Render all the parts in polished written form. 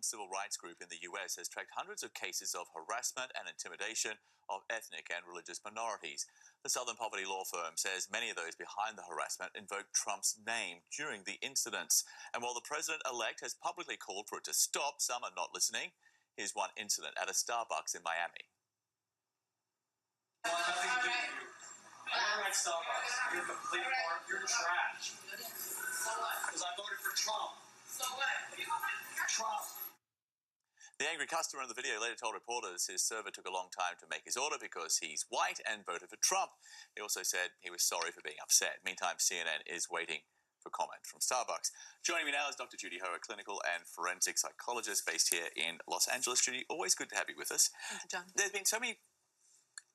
civil rights group in the US has tracked hundreds of cases of harassment and intimidation of ethnic and religious minorities. The Southern Poverty Law firm says many of those behind the harassment invoked Trump's name during the incidents. And while the president-elect has publicly called for it to stop, some are not listening. Here's one incident at a Starbucks in Miami. I want nothing to do with you. I don't like Starbucks. You're a complete part. You're trash. So what? Because I voted for Trump. So what? Trump. The angry customer in the video later told reporters his server took a long time to make his order because he's white and voted for Trump. He also said he was sorry for being upset. Meantime, CNN is waiting for comment from Starbucks. Joining me now is Dr. Judy Ho, a clinical and forensic psychologist based here in Los Angeles. Judy, always good to have you with us. Thank you, John. There's been so many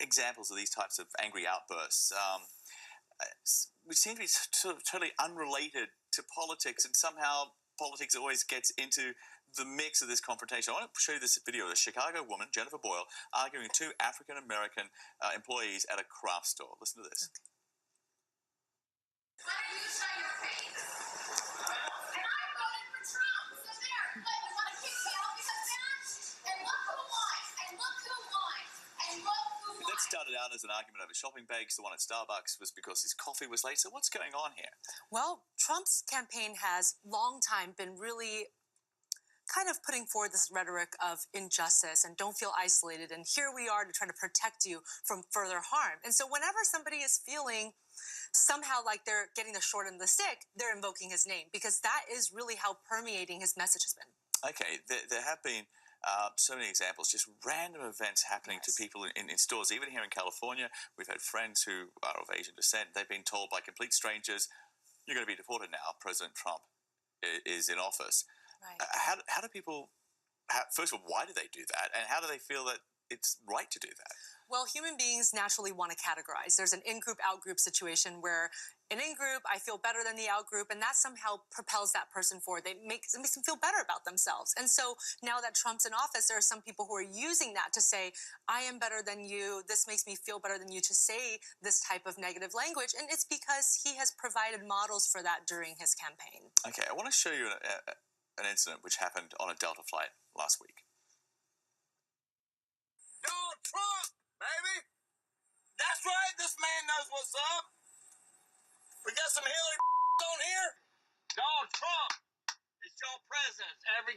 examples of these types of angry outbursts, which seem to be sort of totally unrelated to politics, and somehow politics always gets into the mix of this confrontation. I want to show you this video of a Chicago woman, Jennifer Boyle, arguing with two African-American employees at a craft store. Listen to this. Why don't you show your face? And I voted for Trump. So there, but you want to kick me out because of that? And look who won. And look who won. And look who won. That started out as an argument over shopping bags. The one at Starbucks was because his coffee was late. So what's going on here? Well, Trump's campaign has long time been really kind of putting forward this rhetoric of injustice and don't feel isolated, and here we are to try to protect you from further harm. And so whenever somebody is feeling somehow like they're getting the short end of the stick, they're invoking his name, because that is really how permeating his message has been. Okay, there have been so many examples, just random events happening to people in stores. Even here in California, we've had friends who are of Asian descent. They've been told by complete strangers, you're going to be deported now. President Trump is in office. Right. How do people, first of all, why do they do that? And how do they feel that it's right to do that? Well, human beings naturally want to categorize. There's an in-group, out-group situation where an in-group, I feel better than the out-group, and that somehow propels that person forward. It makes them feel better about themselves. And so now that Trump's in office, there are some people who are using that to say, I am better than you, this makes me feel better than you, to say this type of negative language. And it's because he has provided models for that during his campaign. Okay, I want to show you an incident which happened on a Delta flight last week. Donald Trump, baby! That's right, this man knows what's up. We got some Hillary on here. Donald Trump is your president, every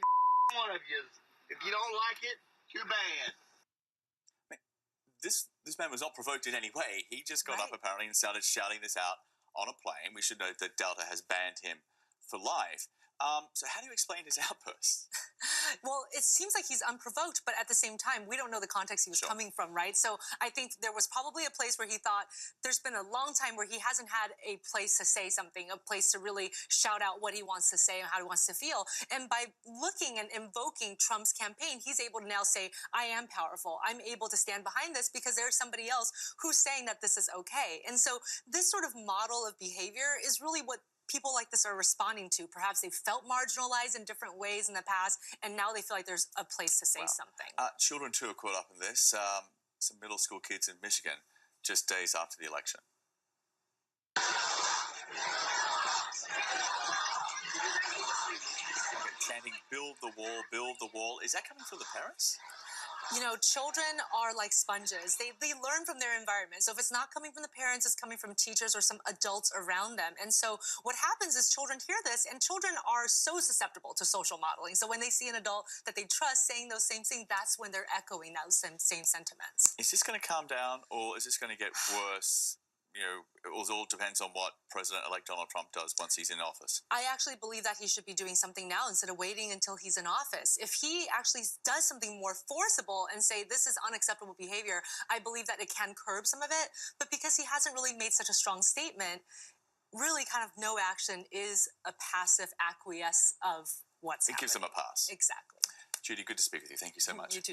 one of you. If you don't like it, too bad. This man was not provoked in any way. He just got up apparently and started shouting this out on a plane. We should note that Delta has banned him for life. So how do you explain his outbursts? Well, it seems like he's unprovoked, but at the same time, we don't know the context he was coming from, right? So I think there was probably a place where he thought there's been a long time where he hasn't had a place to say something, a place to really shout out what he wants to say and how he wants to feel. And by looking and invoking Trump's campaign, he's able to now say, I am powerful. I'm able to stand behind this because there's somebody else who's saying that this is okay. And so this sort of model of behavior is really what people like this are responding to. Perhaps they felt marginalized in different ways in the past, and now they feel like there's a place to say something. Children, too, are caught up in this. Some middle school kids in Michigan, just days after the election. Chanting, build the wall, build the wall. Is that coming from the parents? You know, children are like sponges. They learn from their environment. So if it's not coming from the parents, it's coming from teachers or some adults around them. And so what happens is children hear this, and children are so susceptible to social modeling. So when they see an adult that they trust saying those same things, that's when they're echoing those same sentiments. Is this going to calm down, or is this going to get worse? You know, it all depends on what President-elect Donald Trump does once he's in office. I actually believe that he should be doing something now instead of waiting until he's in office. If he actually does something more forcible and say this is unacceptable behavior, I believe that it can curb some of it. But because he hasn't really made such a strong statement, really kind of no action is a passive acquiesce of what's happening. It gives him a pass. Exactly. Judy, good to speak with you. Thank you so much. You too.